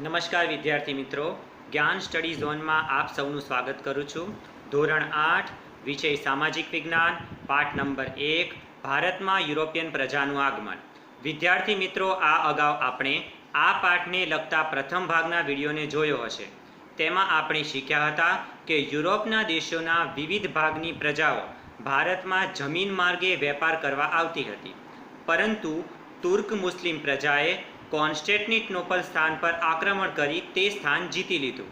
નમસ્કાર વિદ્યાર્થી મિત્રો, જ્ઞાન સ્ટડી ઝોનમાં આપ સૌનું સ્વાગત કરું છું। ધોરણ 8 વિષય સામાજિક વિજ્ઞાન, પાઠ નંબર 1 ભારતમાં યુરોપિયન પ્રજાનું આગમન। વિદ્યાર્થી મિત્રો, આ અગાઉ આપણે આ પાઠને લગતા પ્રથમ ભાગના વિડીયોને જોયો હશે। તેમાં આપણે શીખ્યા હતા કે યુરોપના દેશોના વિવિધ ભાગની પ્રજાઓ ભારતમાં જમીન માર્ગે વેપાર કરવા આવતી હતી, પરંતુ તુર્ક મુસ્લિમ પ્રજાએ કોન્સ્ટેન્ટિનોપલ સ્થાન પર આક્રમણ કરી તે સ્થાન જીતી લીધું।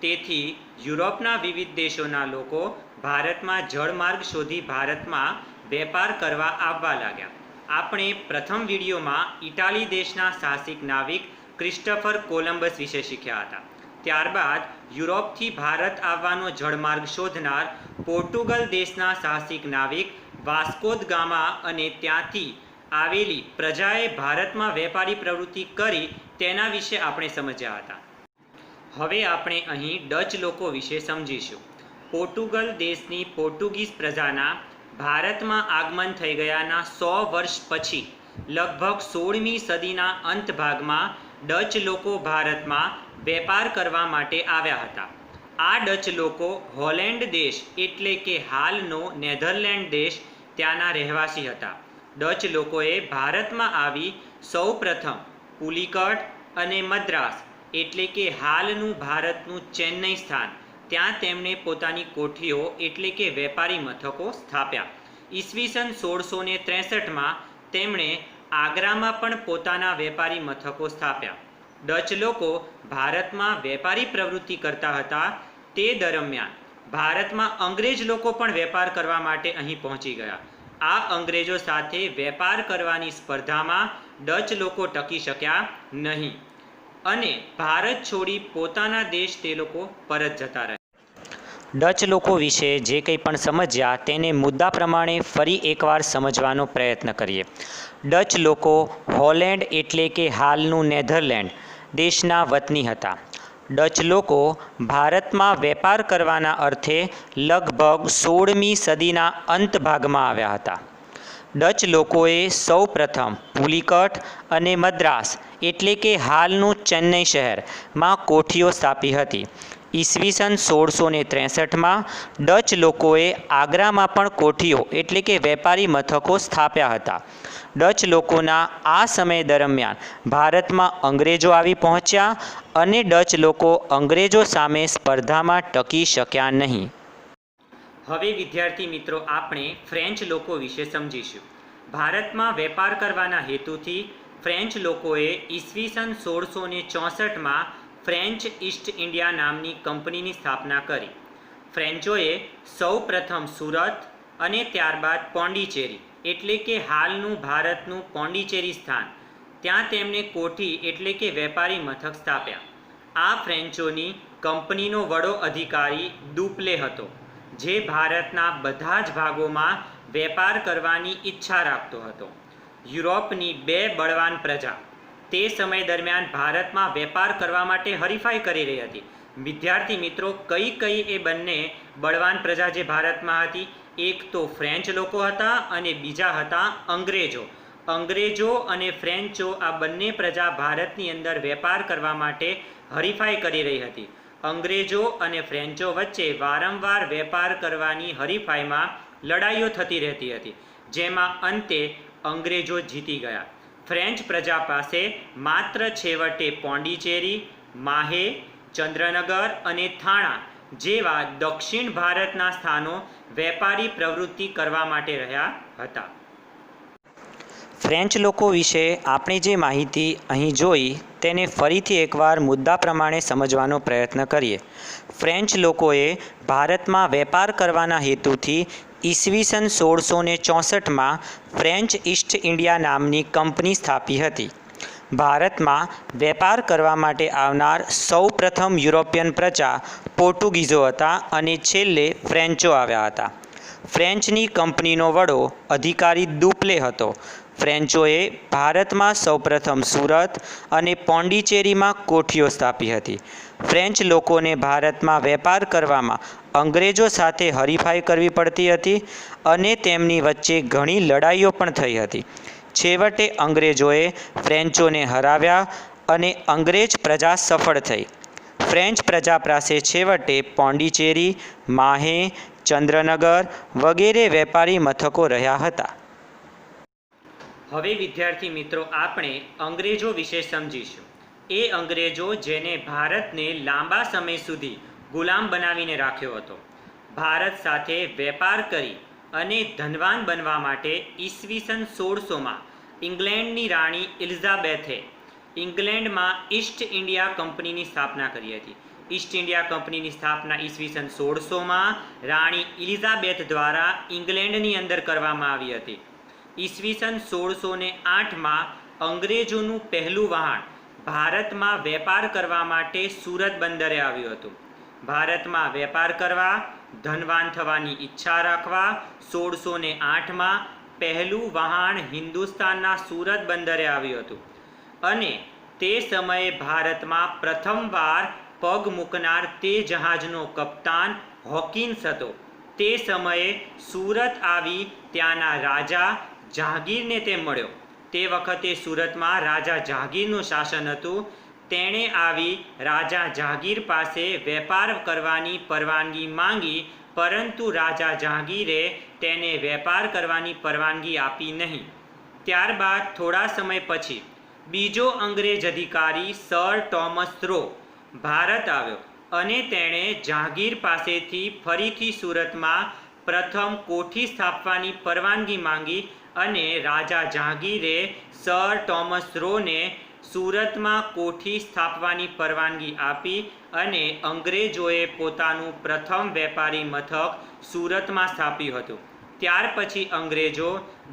તેથી યુરોપના વિવિધ દેશોના લોકો ભારતમાં જળમાર્ગ શોધી ભારતમાં વેપાર કરવા આવવા લાગ્યા। આપણે પ્રથમ વિડીયોમાં ઇટાલી દેશના સાહસિક નાવિક ક્રિસ્ટોફર કોલંબસ વિશે શીખ્યા હતા। ત્યારબાદ યુરોપથી ભારત આવવાનો જળમાર્ગ શોધનાર પોર્ટુગલ દેશના સાહસિક નાવિક વાસ્કો દ ગામા અને ત્યાંથી આવેલી પ્રજાએ ભારતમાં વેપારી પ્રવૃત્તિ કરી તેના વિશે આપણે સમજ્યા હતા। હવે આપણે અહીં ડચ લોકો વિશે સમજીશું। પોર્ટુગલ દેશની પોર્ટુગીઝ પ્રજાના ભારતમાં આગમન થઈ ગયાના 100 વર્ષ પછી લગભગ 16મી સદીના અંત ભાગમાં ડચ લોકો ભારતમાં વેપાર કરવા માટે આવ્યા હતા। આ ડચ લોકો હોલેન્ડ દેશ એટલે કે હાલનો નેધરલેન્ડ દેશ ત્યાંના રહેવાસી હતા। ડચ લોકોએ ભારતમાં આવી સૌ પ્રથમ પુલિકટ અને મદ્રાસ એટલે કે હાલનું ભારતનું ચેન્નઈ સ્થાન ત્યાં તેમણે પોતાની કોઠીઓ એટલે કે વેપારી મથકો સ્થાપ્યા। ઈસવીસન 1663માં તેમણે આગ્રામાં પણ પોતાના વેપારી મથકો સ્થાપ્યા। ડચ લોકો ભારતમાં વેપારી પ્રવૃત્તિ કરતા હતા તે દરમિયાન ભારતમાં અંગ્રેજ લોકો પણ વેપાર કરવા માટે અહીં પહોંચી ગયા। આ અંગ્રેજો સાથે વેપાર કરવાની સ્પર્ધામાં ડચ લોકો ટકી શક્યા નહીં અને ભારત છોડી પોતાના દેશ તે લોકો પરત જતા રહ્યા। ડચ લોકો વિશે જે કંઈ પણ સમજ્યા તેને મુદ્દા પ્રમાણે ફરી એકવાર સમજવાનો પ્રયત્ન કરીએ। ડચ લોકો હોલેન્ડ એટલે કે હાલનું નેધરલેન્ડ દેશના વતની હતા। ડચ લોકો ભારતમાં વેપાર કરવાના અર્થે લગભગ 16મી સદીના અંત ભાગમાં આવ્યા હતા। ડચ લોકોએ સૌ પ્રથમ પુલિકટ અને મદ્રાસ એટલે કે હાલનું ચેન્નઈ શહેરમાં કોઠીઓ સ્થાપી હતી। ઈસવીસન 1663માં ડચ લોકોએ આગ્રામાં પણ કોઠીઓ એટલે કે વેપારી મથકો સ્થાપ્યા હતા। ડચ લોકોના આ સમય દરમિયાન ભારતમાં અંગ્રેજો આવી પહોંચ્યા અને ડચ લોકો અંગ્રેજો સામે સ્પર્ધામાં ટકી શક્યા નહીં। હવે વિદ્યાર્થી મિત્રો, આપણે ફ્રેન્ચ લોકો વિશે સમજીશું। ભારતમાં વેપાર કરવાના હેતુથી ફ્રેન્ચ લોકોએ ઈસવીસન 1664માં ફ્રેન્ચ ઈસ્ટ ઇન્ડિયા નામની કંપનીની સ્થાપના કરી। ફ્રેન્ચોએ સૌ પ્રથમ સુરત અને ત્યારબાદ પોંડિચેરી એટલે કે હાલનું ભારતનું પોંડિચેરી સ્થાન ત્યાં તેમણે કોઠી એટલે કે વેપારી મથક સ્થાપ્યા। આ ફ્રેન્ચોની કંપનીનો વડો અધિકારી દુપ્લે હતો, જે ભારતના બધા જ ભાગોમાં વેપાર કરવાની ઈચ્છા રાખતો હતો। યુરોપની બે બળવાન પ્રજા તે સમય દરમિયાન ભારતમાં વેપાર કરવા માટે હરીફાઈ કરી રહી હતી। વિદ્યાર્થી મિત્રો, કઈ એ બંને બળવાન પ્રજા જે ભારતમાં હતી? એક તો ફ્રેન્ચ લોકો હતા અને બીજા હતા અંગ્રેજો। અંગ્રેજો અને ફ્રેન્ચો આ બંને પ્રજા ભારતની અંદર વેપાર કરવા માટે હરીફાઈ કરી રહી હતી। અંગ્રેજો અને ફ્રેન્ચો વચ્ચે વારંવાર વેપાર કરવાની હરીફાઈમાં લડાઈઓ થતી રહેતી હતી, જેમાં અંતે અંગ્રેજો જીતી ગયા। ફ્રેન્ચ પ્રજા પાસે માત્ર છેવટે પોંડિચેરી, માહે, ચંદ્રનગર અને થાણા જેવા દક્ષિણ ભારતના સ્થાનો વેપારી પ્રવૃત્તિ કરવા માટે રહ્યા હતા। ફ્રેન્ચ લોકો વિશે આપણે જે માહિતી અહીં જોઈ તેને ફરીથી એકવાર મુદ્દા પ્રમાણે સમજવાનો પ્રયત્ન કરીએ। ફ્રેન્ચ લોકોએ ભારતમાં વેપાર કરવાના હેતુથી ઈસવીસન 1664માં ફ્રેન્ચ ઈસ્ટ ઇન્ડિયા નામની કંપની સ્થાપી હતી। ભારતમાં વેપાર કરવા માટે આવનાર સૌ પ્રથમ યુરોપિયન પ્રજા પોર્ટુગીઝો હતા અને છેલ્લે ફ્રેન્ચો આવ્યા હતા। ફ્રેન્ચની કંપનીનો વડો અધિકારી દુપ્લે હતો। ફ્રેન્ચોએ ભારતમાં સૌપ્રથમ સુરત અને પોંડિચેરીમાં કોઠીઓ સ્થાપી હતી। ફ્રેન્ચ લોકોને ભારતમાં વેપાર કરવામાં અંગ્રેજો સાથે હરીફાઈ કરવી પડતી હતી અને તેમની વચ્ચે ઘણી લડાઈઓ પણ થઈ હતી। છેવટે અંગ્રેજોએ ફ્રેન્ચોને હરાવ્યા અને અંગ્રેજ પ્રજા સફળ થઈ. ફ્રેન્ચ પ્રજા પાસે છેવટે પોંડિચેરી, માહે, ચંદ્રનગર વગેરે વેપારી મથકો રહ્યા હતા. હવે વિદ્યાર્થી મિત્રો આપણે અંગ્રેજો વિશે સમજીશું. એ અંગ્રેજો જેને ભારતને લાંબા સમય સુધી ગુલામ બનાવીને રાખ્યો હતો. ભારત સાથે વેપાર કરી અને ધનવાન બનવા માટે ઈસવીસન 1600માં ઇંગ્લેન્ડની રાણી એલિઝાબેથે ઇંગ્લેન્ડમાં ઈસ્ટ ઇન્ડિયા કંપનીની સ્થાપના કરી હતી. ઈસ્ટ ઇન્ડિયા કંપનીની સ્થાપના ઈસવીસન 1600માં રાણી એલિઝાબેથ દ્વારા ઇંગ્લેન્ડની અંદર કરવામાં આવી હતી. ઈસવીસન 1608માં અંગ્રેજોનું પહેલું વહાણ ભારતમાં વેપાર કરવા માટે સુરત બંદરે આવ્યું હતું. ભારતમાં વેપાર કરવા, ધનવાન થવાની ઈચ્છા રાખવા 1608માં પહેલું વહાણ હિન્દુસ્તાનના સુરત બંદરે આવ્યું હતું અને તે સમયે ભારતમાં પ્રથમવાર પગ મૂકનાર તે જહાજનો કપ્તાન હોકિન્સ હતો. તે સમયે સુરત આવી ત્યાંના રાજા જહાંગીરને તે મળ્યો. તે વખતે સુરતમાં રાજા જહાંગીરનું શાસન હતું. તેણે આવી રાજા જહાંગીર પાસે વેપાર કરવાની પરવાનગી માંગી, પરંતુ રાજા જહાંગીરે તેને વેપાર કરવાની પરવાનગી આપી નહીં. ત્યારબાદ થોડા સમય પછી બીજો અંગ્રેજ અધિકારી સર ટોમસ રો ભારત આવ્યો અને તેણે જહાંગીર પાસેથી ફરીથી સુરતમાં પ્રથમ કોઠી સ્થાપવાની પરવાનગી માંગી અને રાજા જહાંગીરે સર ટોમસ રોને સુરતમાં કોઠી સ્થાપવાની પરવાનગી આપી અને અંગ્રેજોએ પોતાનું પ્રથમ વેપારી મથક સુરતમાં સ્થાપ્યું હતું. ત્યાર પછી અંગ્રેજો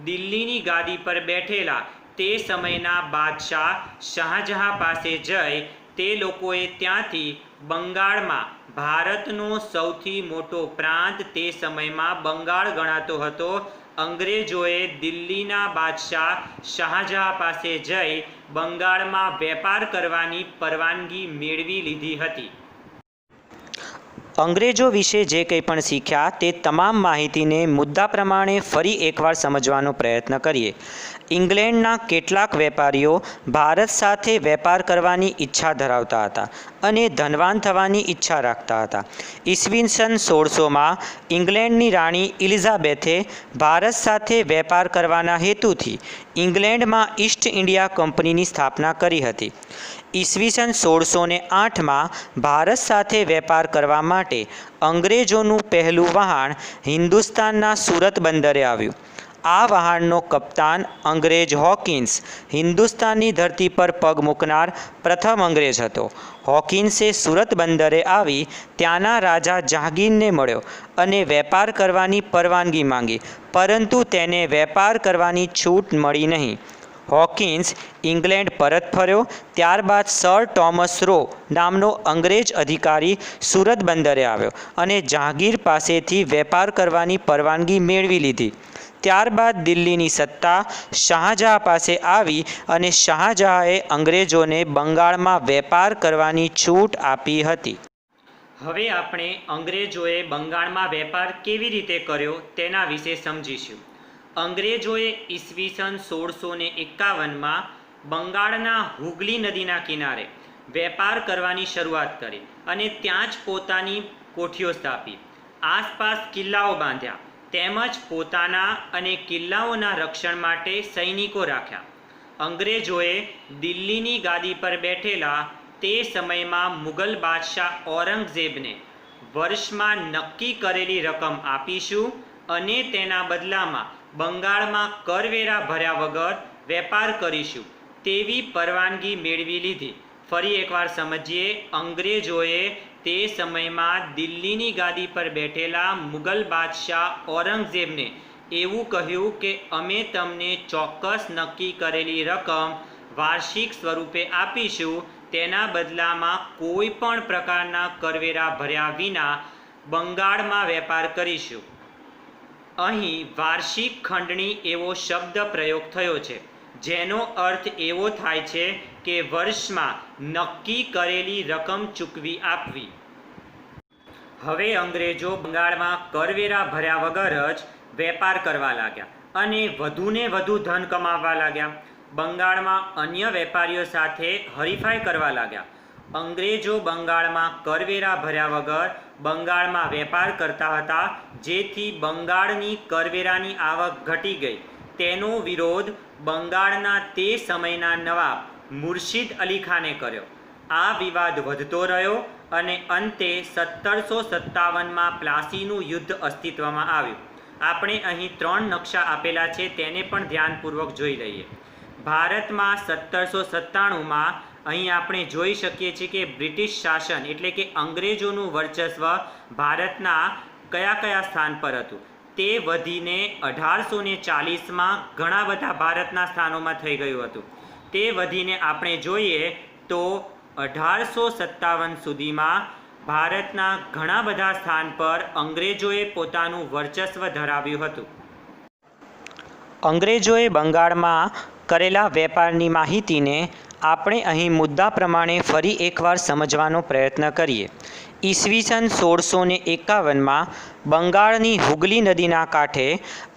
દિલ્હીની ગાદી પર બેઠેલા તે સમયના બાદશાહ શાહજહાં પાસે જઈ તે લોકોએ ત્યાંથી બંગાળમાં ભારતનો સૌથી મોટો પ્રાંત તે સમયમાં બંગાળ ગણાતો હતો. અંગ્રેજોએ દિલ્હીના બાદશાહ શાહજહાં પાસે જઈ બંગાળમાં વેપાર કરવાની પરવાનગી મેળવી લીધી હતી. અંગ્રેજો વિશે જે કંઈ પણ શીખ્યા તે તમામ માહિતીને મુદ્દા પ્રમાણે ફરી એકવાર સમજવાનો પ્રયત્ન કરીએ. ઇંગ્લેન્ડના કેટલાક વેપારીઓ ભારત સાથે વેપાર કરવાની ઈચ્છા ધરાવતા હતા અને ધનવાન થવાની ઈચ્છા રાખતા હતા. ઈસવીસન 1600માં ઇંગ્લેન્ડની રાણી એલિઝાબેથે ભારત સાથે વેપાર કરવાના હેતુથી ઇંગ્લેન્ડમાં ઈસ્ટ ઇન્ડિયા કંપનીની સ્થાપના કરી હતી. ઈસવીસન 1608માં ભારત સાથે વેપાર કરવા માટે અંગ્રેજોનું પહેલું વહાણ હિન્દુસ્તાનના સુરત બંદરે આવ્યું. આ વહાણનો કપ્તાન અંગ્રેજ હોકિન્સ હિન્દુસ્તાનની ધરતી પર પગ મૂકનાર પ્રથમ અંગ્રેજ હતો. હોકિન્સે સુરત બંદરે આવી ત્યાંના રાજા જહાંગીરને મળ્યો અને વેપાર કરવાની પરવાનગી માંગી, પરંતુ તેને વેપાર કરવાની છૂટ મળી નહીં. હોકિન્સ ઇંગ્લેન્ડ પરત ફર્યો. ત્યારબાદ સર ટોમસ રો નામનો અંગ્રેજ અધિકારી સુરત બંદરે આવ્યો અને જહાંગીર પાસેથી વેપાર કરવાની પરવાનગી મેળવી લીધી. ત્યારબાદ દિલ્હીની સત્તા શાહજહાં પાસે આવી અને શાહજહાંએ અંગ્રેજોને બંગાળમાં વેપાર કરવાની છૂટ આપી હતી. હવે આપણે અંગ્રેજોએ બંગાળમાં વેપાર કેવી રીતે કર્યો તેના વિશે સમજીશું. અંગ્રેજોએ ઈસવીસન 1651માં બંગાળના હુગલી નદીના કિનારે વેપાર કરવાની શરૂઆત કરી અને ત્યાં જ પોતાની કોઠીઓ સ્થાપી. આસપાસ કિલ્લાઓ બાંધ્યા તેમજ પોતાના અને કિલ્લાઓના રક્ષણ માટે સૈનિકો રાખ્યા. અંગ્રેજોએ દિલ્હીની ગાદી પર બેઠેલા તે સમયમાં મુગલ બાદશાહ ઔરંગઝેબને વર્ષમાં નક્કી કરેલી રકમ આપીશું અને તેના બદલામાં બંગાળમાં કરવેરા ભર્યા વગર વેપાર કરીશું તેવી પરવાનગી મેળવી લીધી. ફરી એકવાર સમજીએ. અંગ્રેજોએ તે સમયમાં દિલ્હીની ગાદી પર બેઠેલા મુગલ બાદશાહ ઔરંગઝેબને એવું કહ્યું કે અમે તમને ચોક્કસ નક્કી કરેલી રકમ વાર્ષિક સ્વરૂપે આપીશું, તેના બદલામાં કોઈ પણ પ્રકારના કરવેરા ભર્યા વિના બંગાળમાં વેપાર કરીશું. અહીં વાર્ષિક ખંડણી એવો શબ્દ પ્રયોગ થયો છે, જેનો અર્થ એવો થાય છે કે વર્ષમાં નક્કી કરેલી રકમ ચૂકવી આપવી. હવે અંગ્રેજો બંગાળમાં કરવેરા ભર્યા વગર જ વેપાર કરવા લાગ્યા અને વધુને વધુ ધન કમાવવા લાગ્યા. બંગાળમાં અન્ય વેપારીઓ સાથે હરીફાઈ કરવા લાગ્યા. અંગ્રેજો બંગાળમાં કરવેરા ભર્યા વગર બંગાળમાં વેપાર કરતા હતા, જેથી બંગાળની કરવેરાની આવક ઘટી ગઈ. તેનો વિરોધ બંગાળના તે સમયના નવાબ મુર્શિદ અલી ખાને કર્યો. આ વિવાદ વધતો રહ્યો અને અંતે 1757માં પ્લાસીનું યુદ્ધ અસ્તિત્વમાં આવ્યું. આપણે અહીં 3 નકશા આપેલા છે, તેને પણ ધ્યાનપૂર્વક જોઈ લઈએ. ભારતમાં 1797માં અહીં આપણે જોઈ શકીએ છીએ કે બ્રિટિશ શાસન એટલે કે અંગ્રેજોનું વર્ચસ્વ ભારતના કયા કયા સ્થાન પર હતું. તે વધીને 1840માં ઘણા બધા ભારતના સ્થાનોમાં થઈ ગયું હતું. તે વધીને આપણે જોઈએ તો 1857 સુધીમાં ભારતના ઘણા બધા સ્થાન પર અંગ્રેજોએ પોતાનું વર્ચસ્વ ધરાવ્યું હતું. અંગ્રેજોએ બંગાળમાં કરેલા વેપારની માહિતીને આપણે અહીં મુદ્દા પ્રમાણે ફરી એકવાર સમજવાનો પ્રયત્ન કરીએ. ઈસવીસન 1651માં બંગાળની હુગલી નદીના કાંઠે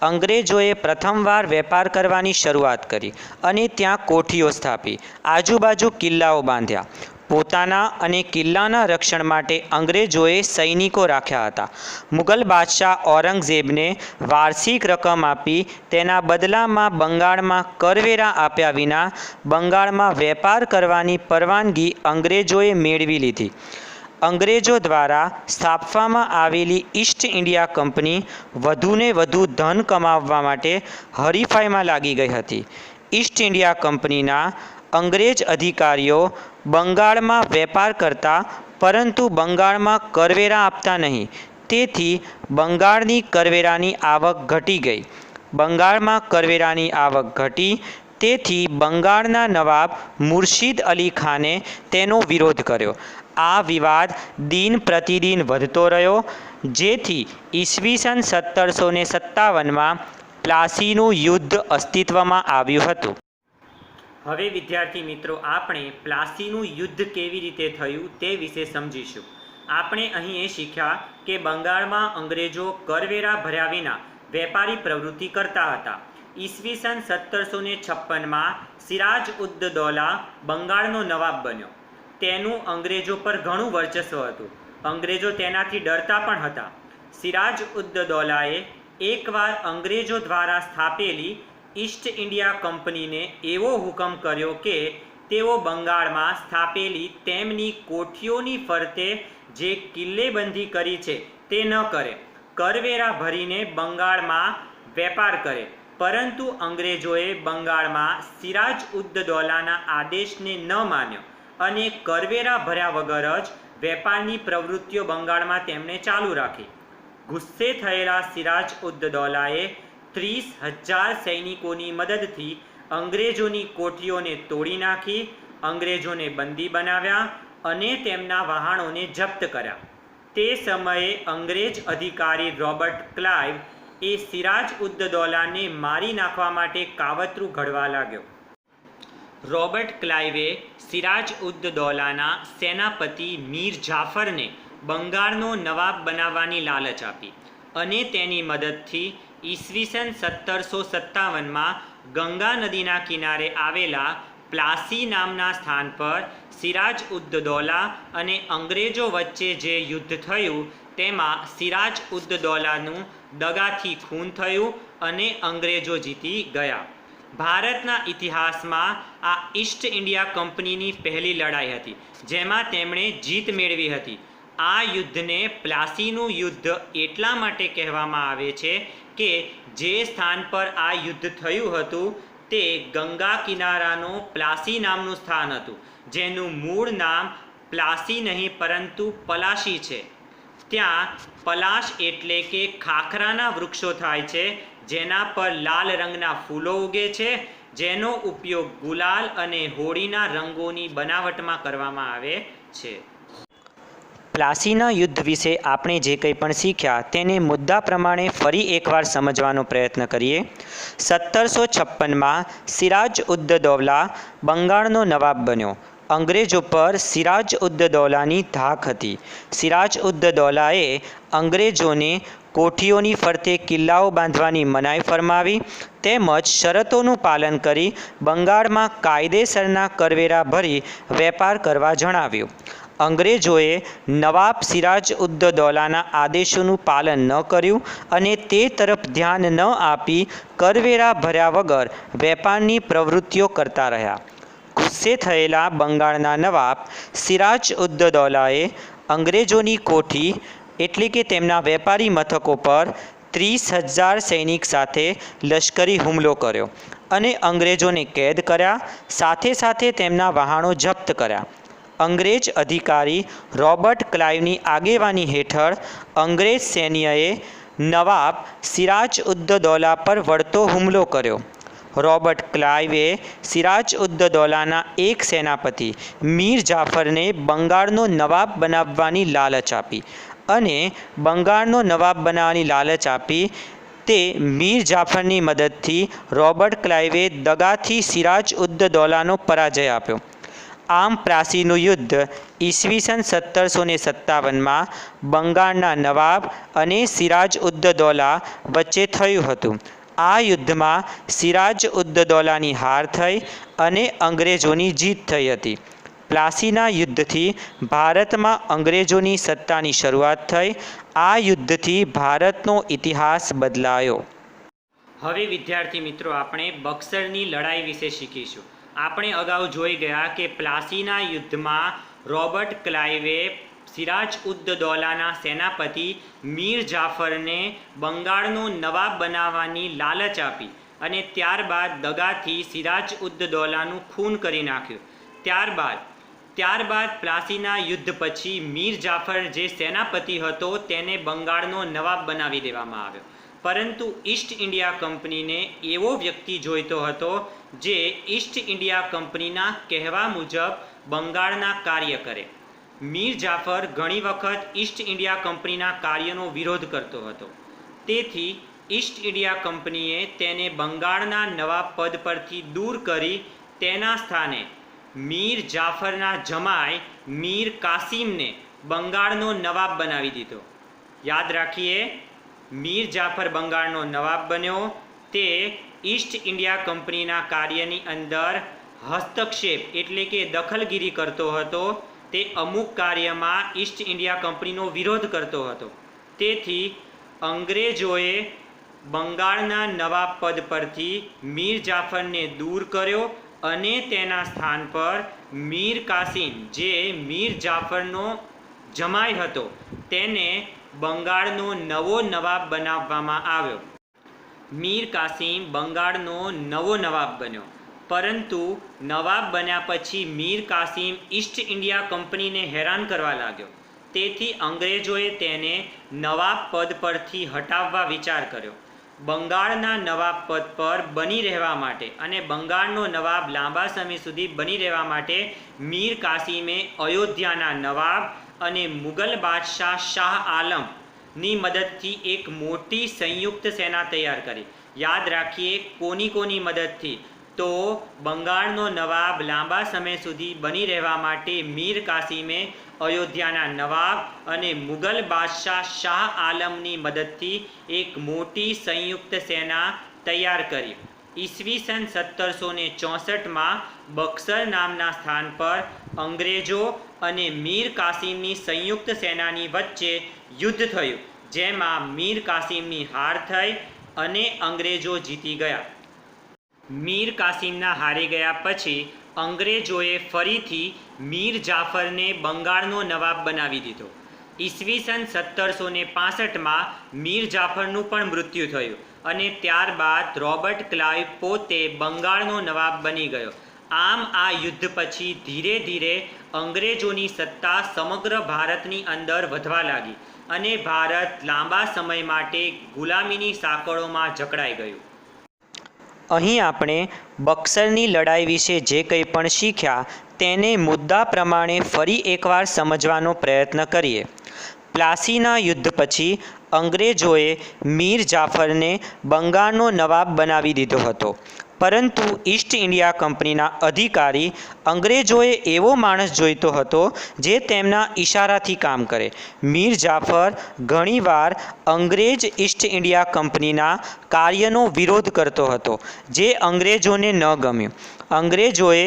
અંગ્રેજોએ પ્રથમવાર વેપાર કરવાની શરૂઆત કરી અને ત્યાં કોઠીઓ સ્થાપી, આજુબાજુ કિલ્લાઓ બાંધ્યા. પોતાના અને કિલ્લાના રક્ષણ માટે અંગ્રેજોએ સૈનિકો રાખ્યા હતા. મુગલ બાદશાહ ઔરંગઝેબને વાર્ષિક રકમ આપી તેના બદલામાં બંગાળમાં કરવેરા આપ્યા વિના બંગાળમાં વેપાર કરવાની પરવાનગી અંગ્રેજોએ મેળવી લીધી. અંગ્રેજો દ્વારા સ્થાપવામાં આવેલી ઈસ્ટ ઇન્ડિયા કંપની વધુને વધુ ધન કમાવવા માટે હરીફાઈમાં લાગી ગઈ હતી. ઈસ્ટ ઇન્ડિયા કંપનીના અંગ્રેજ અધિકારીઓ બંગાળમાં વેપાર કરતા, પરંતુ બંગાળમાં કરવેરા આપતા નહીં. તેથી બંગાળની કરવેરાની આવક ઘટી ગઈ. બંગાળમાં કરવેરાની આવક ઘટી, તેથી બંગાળના નવાબ મુર્શિદ અલી ખાને તેનો વિરોધ કર્યો. આ વિવાદ દિન પ્રતિદિન વધતો રહ્યો, જેથી ઈસવીસન 1757માં પ્લાસીનું યુદ્ધ અસ્તિત્વમાં આવ્યું હતું. હવે વિદ્યાર્થી મિત્રો, આપણે પ્લાસીનું યુદ્ધ કેવી રીતે થયું તે વિશે સમજીશું. આપણે અહીં એ શીખ્યા કે બંગાળમાં અંગ્રેજો કરવેરા ભર્યા વિના વેપારી પ્રવૃત્તિ કરતા હતા. ઈસવીસન 1756માં સિરાજ ઉદ દૌલા બંગાળનો નવાબ બન્યો. તેનું અંગ્રેજો પર ઘણું વર્ચસ્વ હતું. અંગ્રેજો તેનાથી ડરતા પણ હતા. સિરાજ ઉદ દૌલાએ એકવાર અંગ્રેજો દ્વારા સ્થાપેલી ઈસ્ટ ઇન્ડિયા કંપનીને એવો હુકમ કર્યો કે તેઓ બંગાળમાં સ્થાપેલી તેમની કોઠીઓની ફરતે જે કિલ્લેબંધી કરી છે તે ન કરે, કરવેરા ભરીને બંગાળમાં વેપાર કરે. પરંતુ અંગ્રેજોએ બંગાળમાં સિરાજ ઉદ દૌલાના આદેશને ન માન્યો અને કરવેરા ભર્યા વગર જ વેપારની પ્રવૃત્તિઓ બંગાળમાં તેમણે ચાલુ રાખી. ગુસ્સે થયેલા સિરાજ ઉદ દૌલાએ 30,000 સૈનિકોની મદદથી અંગ્રેજોની કોઠીઓને તોડી નાખી, અંગ્રેજોને બંદી બનાવ્યા અને તેમના વહાણોને જપ્ત કર્યા. તે સમયે અંગ્રેજ અધિકારી રોબર્ટ ક્લાઇવ એ સિરાજ ઉદ દૌલાને મારી નાખવા માટે કાવતરું ઘડવા લાગ્યો. રોબર્ટ ક્લાઇવે સિરાજ ઉદ દૌલાના સેનાપતિ મીર જાફરને બંગાળનો નવાબ બનાવવાની લાલચ આપી અને તેની મદદથી ઈસવીસન 1757માં ગંગા નદીના કિનારે આવેલા પ્લાસી નામના સ્થાન પર સિરાજ ઉદ દૌલા અને અંગ્રેજો વચ્ચે જે યુદ્ધ થયું તેમાં સિરાજ ઉદ દૌલાનું દગાથી ખૂન થયું અને અંગ્રેજો જીતી ગયા. ભારતના ઇતિહાસમાં આ ઈસ્ટ ઇન્ડિયા કંપનીની પહેલી લડાઈ હતી, જેમાં તેમણે જીત મેળવી હતી. આ યુદ્ધને પ્લાસીનું યુદ્ધ એટલા માટે કહેવામાં આવે છે કે જે સ્થાન પર આ યુદ્ધ થયું હતું તે ગંગા કિનારાનો પ્લાસી નામનું સ્થાન હતું, જેનું મૂળ નામ પ્લાસી નહીં પરંતુ પલાશી છે. ત્યાં પલાશ એટલે કે ખાખરાના વૃક્ષો થાય છે, જેના પર લાલ રંગના ફૂલો ઉગે છે, જેનો ઉપયોગ ગુલાલ અને હોળીના રંગોની બનાવટમાં કરવામાં આવે છે. પ્લાસીના યુદ્ધ વિશે આપણે જે કંઈ પણ શીખ્યા તેને મુદ્દા પ્રમાણે ફરી એકવાર સમજવાનો પ્રયત્ન કરીએ. 1756માં સિરાજ ઉદ દૌલા બંગાળનો નવાબ બન્યો. અંગ્રેજો પર સિરાજ ઉદ દૌલાની ધાક હતી. સિરાજ ઉદ દૌલાએ અંગ્રેજોને કોઠીઓની ફરતે કિલ્લાઓ બાંધવાની મનાઈ ફરમાવી તેમજ શરતોનું પાલન કરી બંગાળમાં કાયદેસરના કરવેરા ભરી વેપાર કરવા જણાવ્યું. અંગ્રેજોએ નવાબ સિરાજ ઉદ દૌલાના આદેશોનું પાલન ન કર્યું અને તે તરફ ધ્યાન ન આપી કરવેરા ભર્યા વગર વેપારની પ્રવૃત્તિઓ કરતા રહ્યા. ગુસ્સે થયેલા બંગાળના નવાબ સિરાજ ઉદ દૌલાએ અંગ્રેજોની કોઠી એટલે કે તેમના વેપારી મથકો પર 30,000 સૈનિક સાથે લશ્કરી હુમલો કર્યો અને અંગ્રેજોને કેદ કર્યા. સાથે સાથે તેમના વહાણો જપ્ત કર્યા. અંગ્રેજ અધિકારી રોબર્ટ ક્લાઇવની આગેવાની હેઠળ અંગ્રેજ સૈન્યએ નવાબ સિરાજ ઉદ દૌલા પર વળતો હુમલો કર્યો. રોબર્ટ ક્લાઇવે સિરાજ ઉદ દૌલાના એક સેનાપતિ મીર જાફરને બંગાળનો નવાબ બનાવવાની લાલચ આપી અને બંગાળનો નવાબ બનાવવાની લાલચ આપી તે મીર જાફરની મદદથી રોબર્ટ ક્લાઇવે દગાથી સિરાજ ઉદ દૌલાનો પરાજય આપ્યો. આમ પ્લાસીનું યુદ્ધ ઈસવીસન 1757માં બંગાળના નવાબ અને સિરાજ ઉદ દૌલા વચ્ચે થયું હતું. આ યુદ્ધમાં સિરાજ ઉદ દૌલાની હાર થઈ અને અંગ્રેજોની જીત થઈ હતી. પ્લાસીના યુદ્ધથી ભારતમાં અંગ્રેજોની સત્તાની શરૂઆત થઈ. આ યુદ્ધથી ભારતનો ઇતિહાસ બદલાયો. હવે વિદ્યાર્થી મિત્રો આપણે બક્સરની લડાઈ વિશે શીખીશું. આપણે અગાઉ જોઈ ગયા કે પ્લાસીના યુદ્ધમાં રોબર્ટ ક્લાઇવે સિરાજ ઉદ દૌલાના સેનાપતિ મીર જાફરને બંગાળનો નવાબ બનાવવાની લાલચ આપી અને ત્યારબાદ દગાથી સિરાજ ઉદ દૌલાનું ખૂન કરી નાખ્યું. ત્યારબાદ પ્લાસીના યુદ્ધ પછી મીર જાફર જે સેનાપતિ હતો તેને બંગાળનો નવાબ બનાવી દેવામાં આવ્યો. પરંતુ ઈસ્ટ ઇન્ડિયા કંપનીને એવો વ્યક્તિ જોઈતો હતો જે ઈસ્ટ ઇન્ડિયા કંપનીના કહેવા મુજબ બંગાળના કાર્ય કરે. મીર જાફર ઘણી વખત ઈસ્ટ ઇન્ડિયા કંપનીના કાર્યનો વિરોધ કરતો હતો. તેથી ઈસ્ટ ઇન્ડિયા કંપનીએ તેને બંગાળના નવાબ પદ પરથી દૂર કરી તેના સ્થાને મીર જાફરના જમાઈ મીર કાસિમને બંગાળનો નવાબ બનાવી દીધો. યાદ રાખીએ, મીર જાફર બંગાળનો નવાબ બન્યો. તે ઈસ્ટ ઇન્ડિયા કંપનીના કાર્યની અંદર હસ્તક્ષેપ એટલે કે દખલગીરી કરતો હતો. તે અમુક કાર્યમાં ઈસ્ટ ઇન્ડિયા કંપનીનો વિરોધ કરતો હતો. તેથી અંગ્રેજોએ બંગાળના નવાબ પદ પરથી મીર જાફરને દૂર કર્યો અને તેના સ્થાન પર મીર કાસિમ જે મીર જાફરનો જમાઈ હતો તેને બંગાળનો નવો નવાબ બનાવવામાં આવ્યો. મીર કાસિમ બંગાળનો નવો નવાબ બન્યો. પરંતુ નવાબ બન્યા પછી મીર કાસિમ ઈસ્ટ ઇન્ડિયા કંપનીને હેરાન કરવા લાગ્યો. તેથી અંગ્રેજોએ તેને નવાબ પદ પરથી હટાવવા વિચાર કર્યો. બંગાળના નવાબ પદ પર બની રહેવા માટે અને બંગાળનો નવાબ લાંબા સમય સુધી બની રહેવા માટે મીર કાસિમે અયોધ્યાના નવાબ અને મુગલ બાદશાહ શાહ આલમની મદદથી એક મોટી સંયુક્ત સેના તૈયાર કરી. યાદ રાખીએ, કોની મદદથી? તો બંગાળનો નવાબ લાંબા સમય સુધી બની રહેવા માટે મીર કાસિમે અયોધ્યાના નવાબ અને મુગલ બાદશાહ શાહ આલમની મદદથી એક મોટી સંયુક્ત સેના તૈયાર કરી. ઈસવીસન 1764માં બક્સર નામના સ્થાન પર અંગ્રેજો અને મીર કાસિમની સંયુક્ત સેનાની વચ્ચે યુદ્ધ થયું, જેમાં મીર કાસિમની હાર થઈ અને અંગ્રેજો જીતી ગયા. મીર કાસિમના હારી ગયા પછી અંગ્રેજોએ ફરીથી મીર જાફરને બંગાળનો નવાબ બનાવી દીધો. ઈસવીસન 1765માં મીર જાફરનું પણ મૃત્યુ થયું અને ત્યારબાદ રોબર્ટ ક્લાઇવ પોતે બંગાળનો નવાબ બની ગયો. આમ આ યુદ્ધ પછી ધીરે ધીરે અંગ્રેજોની સત્તા સમગ્ર ભારતની અંદર વધવા લાગી અને ભારત લાંબા સમય માટે ગુલામીની સાંકળોમાં જકડાઈ ગયું. અહીં આપણે બક્સરની લડાઈ વિશે જે કંઈ પણ શીખ્યા તેને મુદ્દા પ્રમાણે ફરી એકવાર સમજવાનો પ્રયત્ન કરીએ. પ્લાસીના યુદ્ધ પછી અંગ્રેજોએ મીર જાફરને બંગાળનો નવાબ બનાવી દીધો હતો. પરંતુ ઈસ્ટ ઇન્ડિયા કંપનીના અધિકારી અંગ્રેજોએ એવો માણસ જોઈતો હતો જે તેમના ઈશારાથી કામ કરે. મીર જાફર ઘણીવાર અંગ્રેજ ઈસ્ટ ઇન્ડિયા કંપનીના કાર્યનો વિરોધ કરતો હતો, જે અંગ્રેજોને ન ગમ્યું. અંગ્રેજોએ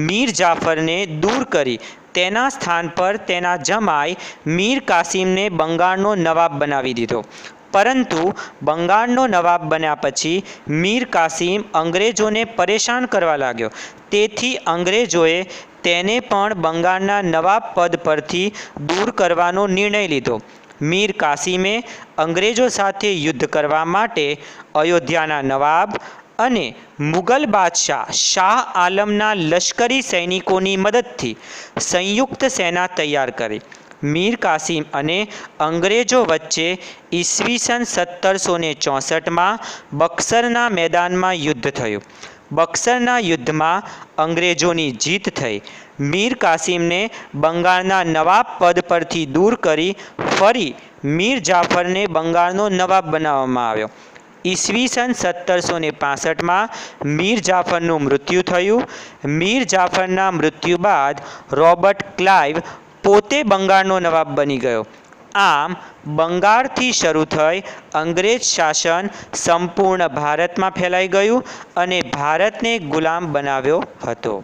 મીર જાફરને દૂર કરી તેના સ્થાન પર તેના જમાઈ મીર કાસિમને બંગાળનો નવાબ બનાવી દીધો. પરંતુ બંગાળનો નવાબ બન્યા પછી મીર કાસિમ અંગ્રેજોને પરેશાન કરવા લાગ્યો. તેથી અંગ્રેજોએ તેને પણ બંગાળના નવાબ પદ પરથી દૂર કરવાનો નિર્ણય લીધો. મીર કાસિમે અંગ્રેજો સાથે યુદ્ધ કરવા માટે અયોધ્યાના નવાબ અને મુગલ બાદશાહ શાહ આલમના લશ્કરી સૈનિકોની મદદથી સંયુક્ત સેના તૈયાર કરી. મીર કાસિમ અને અંગ્રેજો વચ્ચે ઈસવીસન 1764માં બક્સરના મેદાનમાં યુદ્ધ થયું. બક્સરના યુદ્ધમાં અંગ્રેજોની જીત થઈ. મીર કાસિમને બંગાળના નવાબ પદ પરથી દૂર કરી ફરી મીર જાફરને બંગાળનો નવાબ બનાવવામાં આવ્યો. ઈસવીસન 1765માં મીર જાફરનું મૃત્યુ થયું. મીર જાફરના મૃત્યુ બાદ રોબર્ટ ક્લાઇવ પોતે બંગાળનો નવાબ બની ગયો. આમ બંગાળથી શરૂ થઈ અંગ્રેજ શાસન સંપૂર્ણ ભારતમાં ફેલાઈ ગયું અને ભારતને ગુલામ બનાવ્યો હતો.